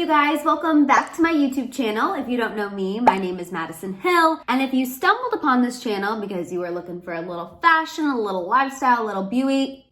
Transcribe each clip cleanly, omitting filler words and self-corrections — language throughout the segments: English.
you guys? Welcome back to my YouTube channel. If you don't know me, my name is Maddison Hill. And if you stumbled upon this channel because you were looking for a little fashion, a little lifestyle, a little beauty,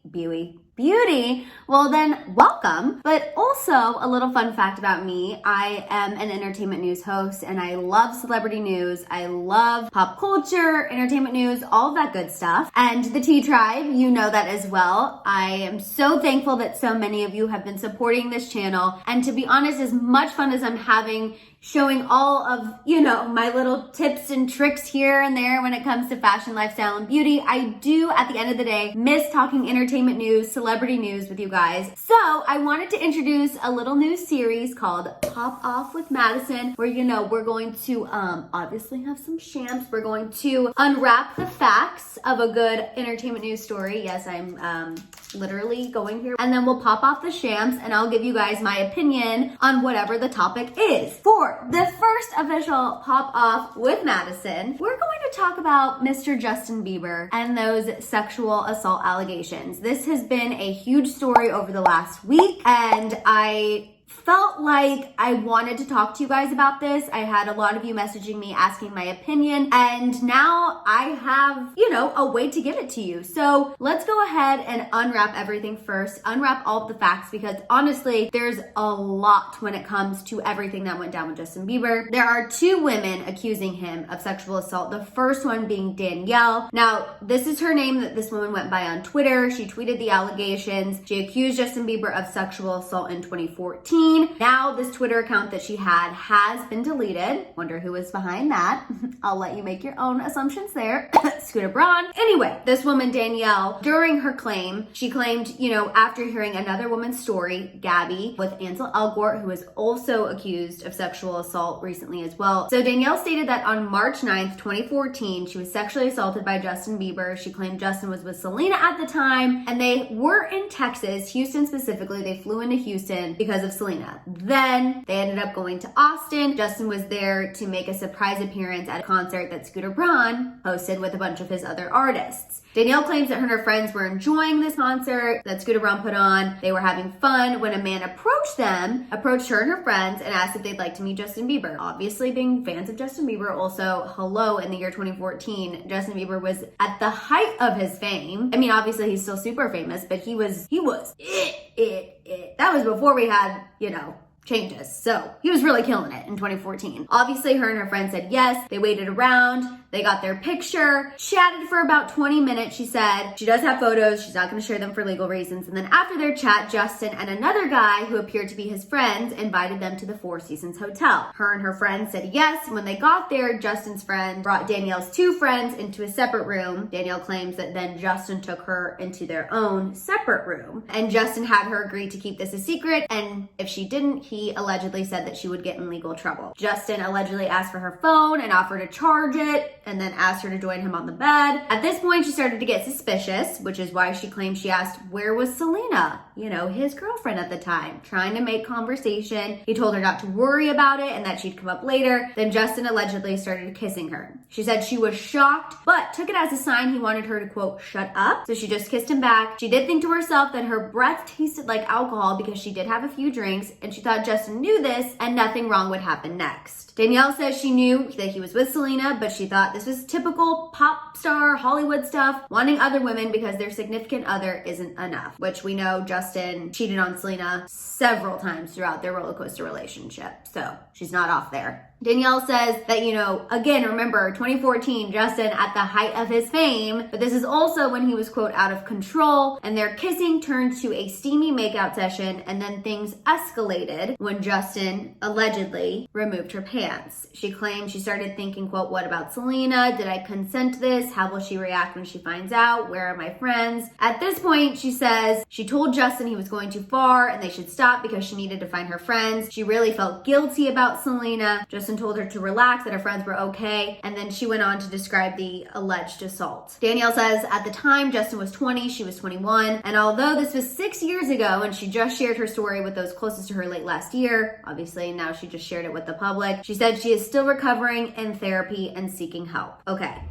well then welcome. But also a little fun fact about me, I am an entertainment news host and I love celebrity news. I love pop culture, entertainment news, all of that good stuff. And the Tea Tribe, you know that as well. I am so thankful that so many of you have been supporting this channel. And to be honest, as much fun as I'm having showing all of, my little tips and tricks here and there when it comes to fashion, lifestyle, and beauty, I do, at the end of the day, miss talking entertainment news, celebrity news with you guys. So I wanted to introduce a little new series called Pop Off with Maddison, where, we're going to obviously have some shams. We're going to unwrap the facts of a good entertainment news story. Yes, I'm literally going here. And then we'll pop off the shams and I'll give you guys my opinion on whatever the topic is. For the first official Pop Off with Maddison, we're going to talk about Mr. Justin Bieber and those sexual assault allegations. This has been a huge story over the last week, and I felt like I wanted to talk to you guys about this. I had a lot of you messaging me asking my opinion, and now I have, a way to give it to you. So let's go ahead and unwrap everything first, unwrap all of the facts, because honestly, there's a lot when it comes to everything that went down with Justin Bieber. There are two women accusing him of sexual assault. The first one being Danielle. Now, this is her name that this woman went by on Twitter. She tweeted the allegations. She accused Justin Bieber of sexual assault in 2014. Now, this Twitter account that she had has been deleted. Wonder who is behind that. I'll let you make your own assumptions there. Scooter Braun. Anyway, this woman, Danielle, during her claim, she claimed, after hearing another woman's story, Gabby, with Ansel Elgort, who was also accused of sexual assault recently as well. So Danielle stated that on March 9th, 2014, she was sexually assaulted by Justin Bieber. She claimed Justin was with Selena at the time, and they were in Texas, Houston specifically. They flew into Houston because of Selena. Then they ended up going to Austin. Justin was there to make a surprise appearance at a concert that Scooter Braun hosted with a bunch of his other artists. Danielle claims that her and her friends were enjoying this concert that Scooter Braun put on. They were having fun when a man approached her and her friends, and asked if they'd like to meet Justin Bieber. Obviously, being fans of Justin Bieber, also, hello, in the year 2014, Justin Bieber was at the height of his fame. I mean, obviously, he's still super famous, but he was it. That was before we had, changes. So he was really killing it in 2014. Obviously, her and her friend said yes. They waited around. They got their picture, chatted for about 20 minutes. She said she does have photos. She's not going to share them for legal reasons. And then after their chat, Justin and another guy who appeared to be his friends invited them to the Four Seasons Hotel. Her and her friend said yes. When they got there, Justin's friend brought Danielle's two friends into a separate room. Danielle claims that then Justin took her into their own separate room. And Justin had her agree to keep this a secret. And if she didn't, he allegedly said that she would get in legal trouble. Justin allegedly asked for her phone and offered to charge it, and then asked her to join him on the bed. At this point, she started to get suspicious, which is why she claimed she asked, where was Selena? His girlfriend at the time, trying to make conversation. He told her not to worry about it and that she'd come up later. Then Justin allegedly started kissing her. She said she was shocked, but took it as a sign he wanted her to, quote, shut up. So she just kissed him back. She did think to herself that her breath tasted like alcohol because she did have a few drinks, and she thought Justin knew this and nothing wrong would happen next. Danielle says she knew that he was with Selena, but she thought this was typical pop star Hollywood stuff, wanting other women because their significant other isn't enough, which we know Justin cheated on Selena several times throughout their roller coaster relationship. So she's not off there. Danielle says that, again, remember 2014, Justin at the height of his fame, but this is also when he was, quote, out of control, and their kissing turned to a steamy makeout session, and then things escalated when Justin allegedly removed her pants. She claimed she started thinking, quote, what about Selena? Did I consent to this? How will she react when she finds out? Where are my friends? At this point, she says she told Justin he was going too far and they should stop because she needed to find her friends. She really felt guilty about Selena. Justin told her to relax, that her friends were okay, and then she went on to describe the alleged assault. Danielle says at the time Justin was 20, she was 21, and although this was 6 years ago and she just shared her story with those closest to her late last year, obviously now she just shared it with the public, she said she is still recovering in therapy and seeking help. Okay.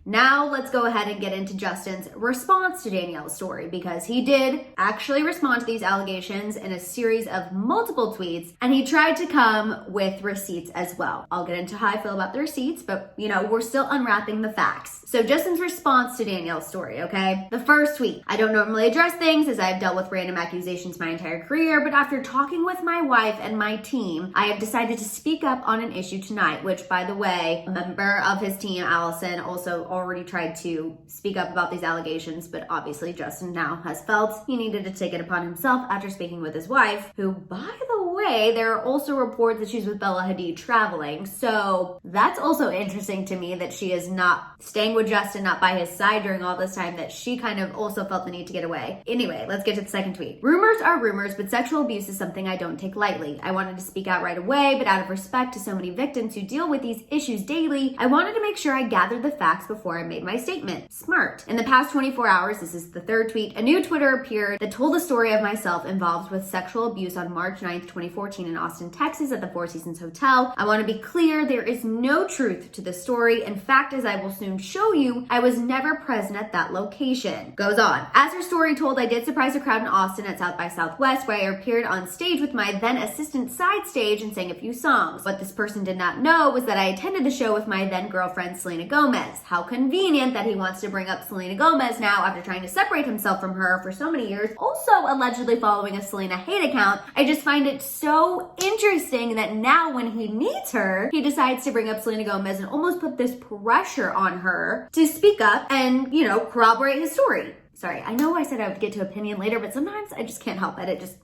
Now let's go ahead and get into Justin's response to Danielle's story, because he did actually respond to these allegations in a series of multiple tweets, and he tried to come with receipts as well. I'll get into how I feel about the receipts, but we're still unwrapping the facts. So Justin's response to Danielle's story, okay? The first tweet: I don't normally address things as I've dealt with random accusations my entire career, but after talking with my wife and my team, I have decided to speak up on an issue tonight, which, by the way, a member of his team, Allison, also already tried to speak up about these allegations, but obviously Justin now has felt he needed to take it upon himself after speaking with his wife, who, by the way, there are also reports that she's with Bella Hadid traveling. So that's also interesting to me, that she is not staying with Justin, not by his side during all this time, that she kind of also felt the need to get away. Anyway, let's get to the second tweet. Rumors are rumors, but sexual abuse is something I don't take lightly. I wanted to speak out right away, but out of respect to so many victims who deal with these issues daily, I wanted to make sure I gathered the facts before I made my statement. Smart. In the past 24 hours, this is the third tweet, a new Twitter appeared that told a story of myself involved with sexual abuse on March 9th, 2014 in Austin, Texas at the Four Seasons Hotel. I want to be clear, there is no truth to this story. In fact, as I will soon show you, I was never present at that location. Goes on. As her story told, I did surprise a crowd in Austin at South by Southwest, where I appeared on stage with my then assistant side stage and sang a few songs. What this person did not know was that I attended the show with my then girlfriend, Selena Gomez. How convenient that he wants to bring up Selena Gomez now after trying to separate himself from her for so many years, also allegedly following a Selena hate account. I just find it so interesting that now when he meets her, he decides to bring up Selena Gomez and almost put this pressure on her to speak up and, corroborate his story. Sorry, I know I said I would get to opinion later, but sometimes I just can't help it. It just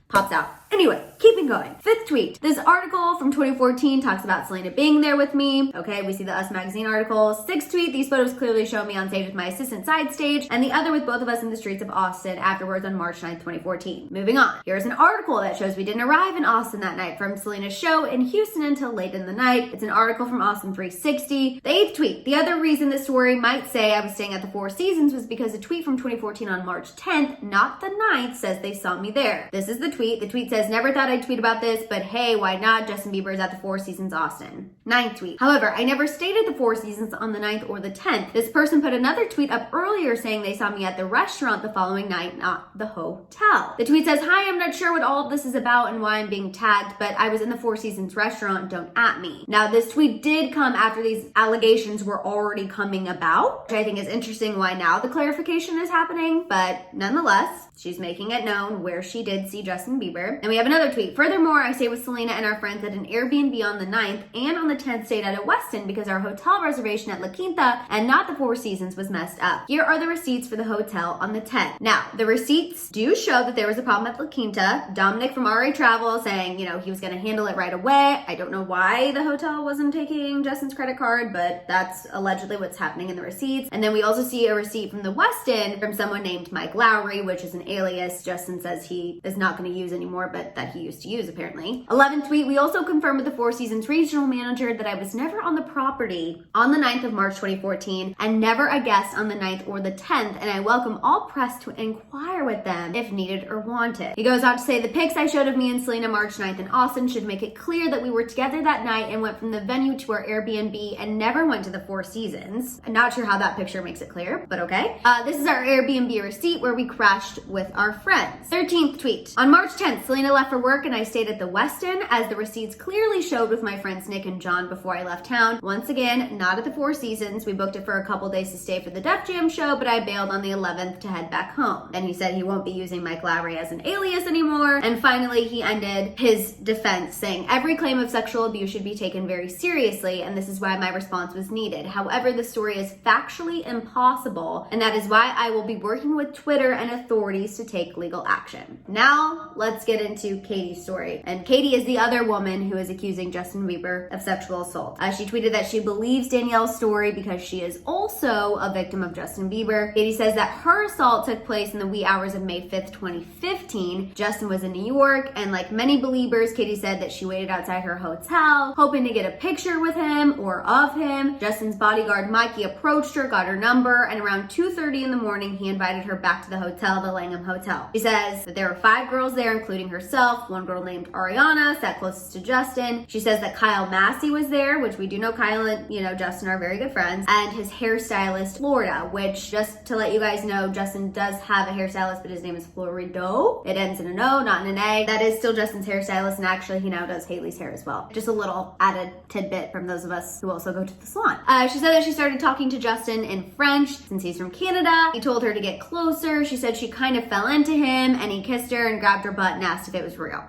pops out. Anyway, keeping going. Fifth tweet. This article from 2014 talks about Selena being there with me. Okay, we see the Us magazine article. Sixth tweet. These photos clearly show me on stage with my assistant side stage, and the other with both of us in the streets of Austin afterwards on March 9th, 2014. Moving on. Here's an article that shows we didn't arrive in Austin that night from Selena's show in Houston until late in the night. It's an article from Austin 360. The eighth tweet. The other reason this story might say I was staying at the Four Seasons was because a tweet from 2014 on March 10th, not the 9th, says they saw me there. This is the tweet. The tweet says, never thought I'd tweet about this, but hey, why not? Justin Bieber is at the Four Seasons Austin. Ninth tweet. However, I never stayed at the Four Seasons on the 9th or the 10th. This person put another tweet up earlier saying they saw me at the restaurant the following night, not the hotel. The tweet says, hi, I'm not sure what all of this is about and why I'm being tagged, but I was in the Four Seasons restaurant, don't at me. Now, this tweet did come after these allegations were already coming about, which I think is interesting why now the clarification is happening, but nonetheless, she's making it known where she did see Justin Bieber. And we have another tweet. Furthermore, I stayed with Selena and our friends at an Airbnb on the 9th and on the 10th stayed at a Westin because our hotel reservation at La Quinta and not the Four Seasons was messed up. Here are the receipts for the hotel on the 10th. Now, the receipts do show that there was a problem at La Quinta. Dominic from RA Travel saying, he was going to handle it right away. I don't know why the hotel wasn't taking Justin's credit card, but that's allegedly what's happening in the receipts. And then we also see a receipt from the Westin from someone named Mike Lowry, which is an alias Justin says he is not going to use anymore, but that he used to use apparently. 11th tweet. We also confirmed with the Four Seasons regional manager that I was never on the property on the 9th of March 2014 and never a guest on the 9th or the 10th, and I welcome all press to inquire with them if needed or wanted. He goes on to say the pics I showed of me and Selena March 9th in Austin should make it clear that we were together that night and went from the venue to our Airbnb and never went to the Four Seasons. I'm not sure how that picture makes it clear, but okay. This is our Airbnb receipt where we crashed with our friends. 13th tweet. On March 10th, Selena left for work and I stayed at the Westin, as the receipts clearly showed, with my friends Nick and John before I left town. Once again, not at the Four Seasons. We booked it for a couple days to stay for the Def Jam show, but I bailed on the 11th to head back home. Then he said he won't be using Mike Lowry as an alias anymore. And finally, he ended his defense saying, every claim of sexual abuse should be taken very seriously, and this is why my response was needed. However, the story is factually impossible, and that is why I will be working with Twitter and authorities to take legal action. Now, let's get into Katie's story. And Katie is the other woman who is accusing Justin Bieber of sexual assault. She tweeted that she believes Danielle's story because she is also a victim of Justin Bieber. Katie says that her assault took place in the wee hours of May 5th, 2015. Justin was in New York, and like many believers, Katie said that she waited outside her hotel, hoping to get a picture with him or of him. Justin's bodyguard, Mikey, approached her, got her number, and around 2:30 in the morning, he invited her back to the hotel, the Langham Hotel. She says that there were 5 girls there, including her herself. One girl named Ariana sat closest to Justin. She says that Kyle Massey was there, which we do know Kyle and, Justin are very good friends, and his hairstylist, Florida, which, just to let you guys know, Justin does have a hairstylist, but his name is Florido. It ends in an O, not in an A. That is still Justin's hairstylist, and actually he now does Haley's hair as well. Just a little added tidbit from those of us who also go to the salon. She said that she started talking to Justin in French since he's from Canada. He told her to get closer. She said she kind of fell into him, and he kissed her and grabbed her butt and asked if it was real.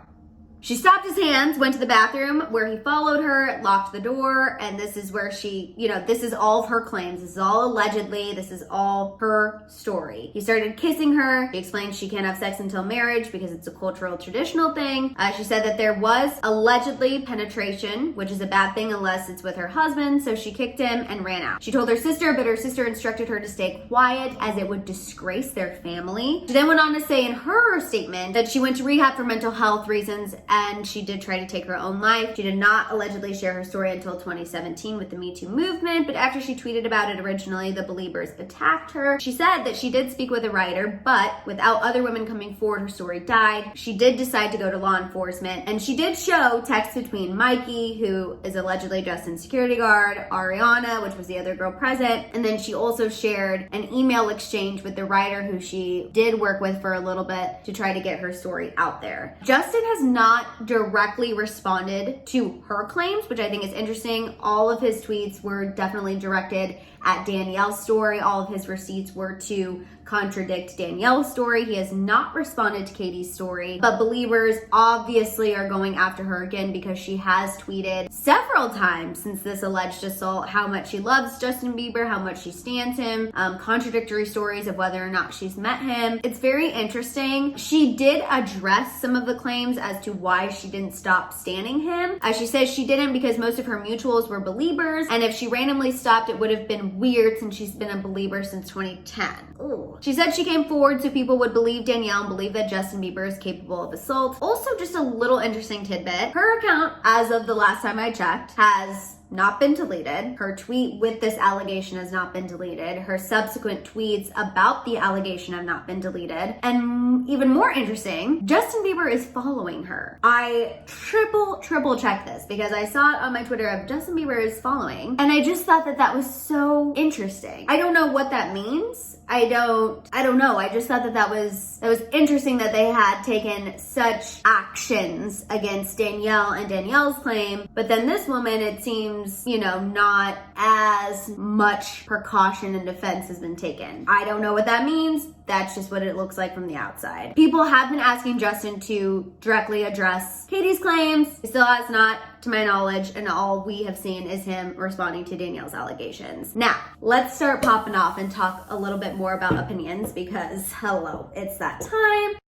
She stopped his hands, went to the bathroom where he followed her, locked the door, and this is where she, this is all of her claims. This is all allegedly. This is all her story. He started kissing her. She explained she can't have sex until marriage because it's a cultural, traditional thing. She said that there was allegedly penetration, which is a bad thing unless it's with her husband, so she kicked him and ran out. She told her sister, but her sister instructed her to stay quiet as it would disgrace their family. She then went on to say in her statement that she went to rehab for mental health reasons, and she did try to take her own life. She did not allegedly share her story until 2017 with the Me Too movement, but after she tweeted about it originally, the Beliebers attacked her. She said that she did speak with a writer, but without other women coming forward, her story died. She did decide to go to law enforcement, and she did show texts between Mikey, who is allegedly Justin's security guard, Ariana, which was the other girl present, and then she also shared an email exchange with the writer who she did work with for a little bit to try to get her story out there. Justin has not directly responded to her claims, which I think is interesting. All of his tweets were definitely directed at Danielle's story. All of his receipts were to contradict Danielle's story. He has not responded to Katie's story, but Beliebers obviously are going after her again because she has tweeted several times since this alleged assault how much she loves Justin Bieber, how much she stands him, contradictory stories of whether or not she's met him. It's very interesting. She did address some of the claims as to why she didn't stop standing him. She says she didn't because most of her mutuals were Beliebers, and if she randomly stopped, it would have been weird since she's been a Belieber since 2010. Ooh. She said she came forward so people would believe Danielle and believe that Justin Bieber is capable of assault. Also, just a little interesting tidbit. Her account, as of the last time I checked, has not been deleted. Her tweet with this allegation has not been deleted. Her subsequent tweets about the allegation have not been deleted. And even more interesting, Justin Bieber is following her. I triple checked this because I saw it on my Twitter of Justin Bieber is following, and I just thought that that was so interesting. I don't know what that means. I don't know. I just thought that that was interesting that they had taken such actions against Danielle and Danielle's claim, but then this woman, it seems, not as much precaution and defense has been taken. I don't know what that means. That's just what it looks like from the outside. People have been asking Justin to directly address Katie's claims. He still has not, to my knowledge, and all we have seen is him responding to Danielle's allegations. Now, let's start popping off and talk a little bit more about opinions because, hello, it's that time.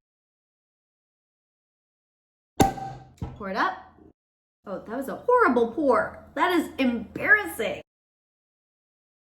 Pour it up. Oh, that was a horrible pour. That is embarrassing.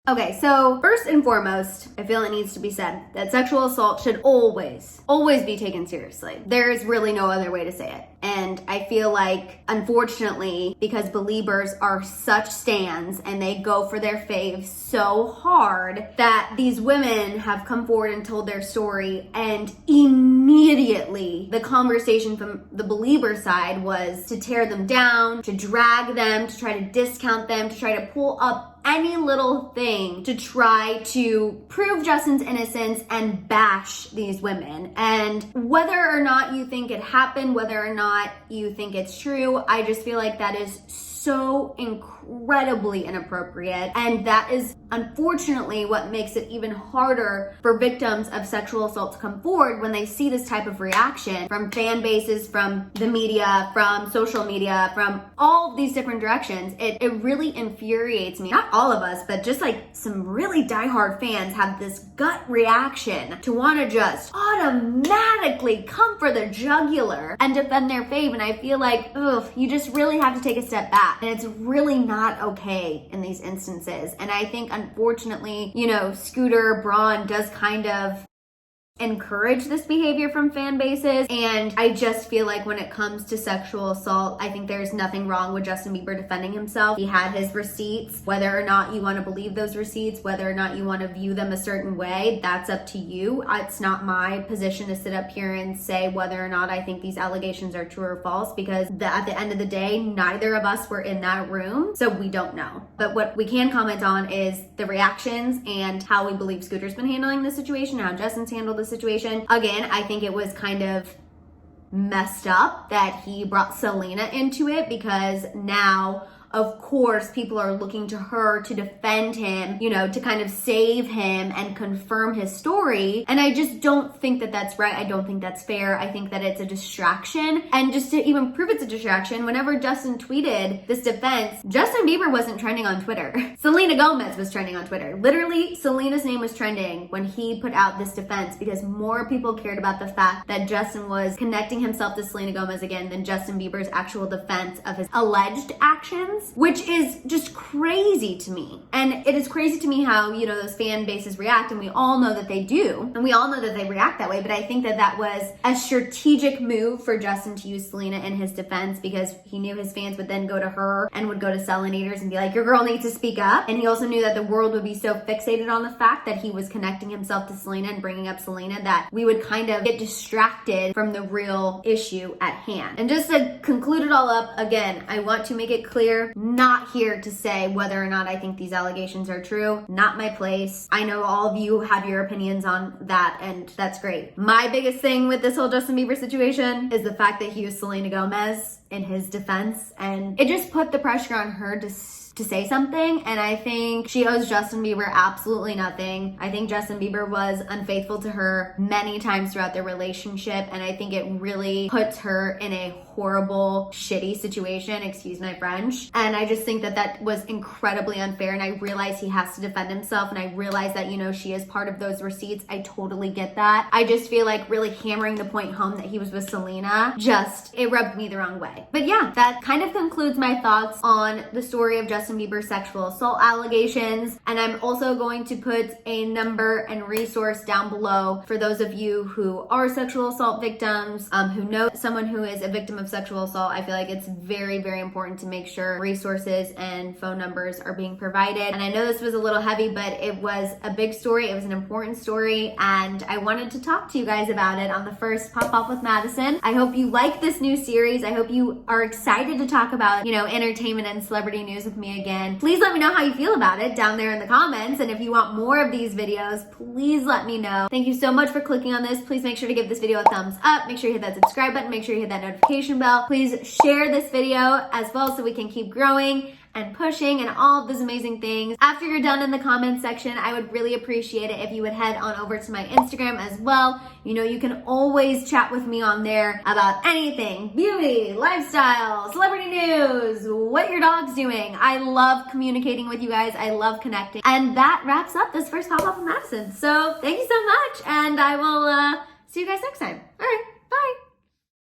Okay, so first and foremost, I feel it needs to be said that sexual assault should always be taken seriously. There is really no other way to say it. And I feel like, unfortunately, because Beliebers are such stans and they go for their faves so hard, that these women have come forward and told their story, and immediately the conversation from the Belieber side was to tear them down, to drag them, to try to discount them, to try to pull up any little thing to try to prove Justin's innocence and bash these women. And whether or not you think it happened, whether or not you think it's true, I just feel like that is so incredibly inappropriate, and that is unfortunately what makes it even harder for victims of sexual assault to come forward when they see this type of reaction from fan bases, from the media, from social media, from all of these different directions. It really infuriates me. Not all of us, but just like some really diehard fans have this gut reaction to want to just automatically come for the jugular and defend their fave, and I feel like, you just really have to take a step back. And it's really not okay in these instances. And I think, unfortunately, Scooter Braun does kind of encourage this behavior from fan bases. And I just feel like when it comes to sexual assault, I think there's nothing wrong with Justin Bieber defending himself. He had his receipts. Whether or not you want to believe those receipts, whether or not you want to view them a certain way, that's up to you. It's not my position to sit up here and say whether or not I think these allegations are true or false, because at the end of the day, neither of us were in that room, so we don't know. But what we can comment on is the reactions and how we believe Scooter's been handling the situation, how Justin's handled the situation. Again, I think it was kind of messed up that he brought Selena into it, because now, of course, people are looking to her to defend him, you know, to kind of save him and confirm his story. And I just don't think that that's right. I don't think that's fair. I think that it's a distraction. And just to even prove it's a distraction, whenever Justin tweeted this defense, Justin Bieber wasn't trending on Twitter. Selena Gomez was trending on Twitter. Literally, Selena's name was trending when he put out this defense, because more people cared about the fact that Justin was connecting himself to Selena Gomez again than Justin Bieber's actual defense of his alleged actions. Which is just crazy to me. And it is crazy to me how, you know, those fan bases react, and we all know that they do. And we all know that they react that way, but I think that that was a strategic move for Justin to use Selena in his defense, because he knew his fans would then go to her and would go to Selenators and be like, your girl needs to speak up. And he also knew that the world would be so fixated on the fact that he was connecting himself to Selena and bringing up Selena that we would kind of get distracted from the real issue at hand. And just to conclude it all up, again, I want to make it clear, not here to say whether or not I think these allegations are true. Not my place. I know all of you have your opinions on that, and that's great. My biggest thing with this whole Justin Bieber situation is the fact that he used Selena Gomez in his defense, and it just put the pressure on her to say something. And I think she owes Justin Bieber absolutely nothing. I think Justin Bieber was unfaithful to her many times throughout their relationship, and I think it really puts her in a horrible, shitty situation, excuse my French. And I just think that that was incredibly unfair, and I realize he has to defend himself, and I realize that, you know, she is part of those receipts. I totally get that. I just feel like really hammering the point home that he was with Selena, it rubbed me the wrong way. But yeah, that kind of concludes my thoughts on the story of Justin Bieber's sexual assault allegations. And I'm also going to put a number and resource down below for those of you who are sexual assault victims, who know someone who is a victim of sexual assault. I feel like it's very, very important to make sure resources and phone numbers are being provided. And I know this was a little heavy, but it was a big story. It was an important story, and I wanted to talk to you guys about it on the first Pop Off with Maddison. I hope you like this new series. I hope you are excited to talk about, you know, entertainment and celebrity news with me again. Please let me know how you feel about it down there in the comments. And if you want more of these videos, please let me know. Thank you so much for clicking on this. Please make sure to give this video a thumbs up. Make sure you hit that subscribe button. Make sure you hit that notification bell. Please share this video as well so we can keep growing and pushing and all of those amazing things. After you're done in the comments section, I would really appreciate it if you would head on over to my Instagram as well. You know, you can always chat with me on there about anything, beauty, lifestyle, celebrity news, what your dog's doing. I love communicating with you guys. I love connecting. And that wraps up this first Pop Off with Maddison. So thank you so much, and I will see you guys next time. All right, bye.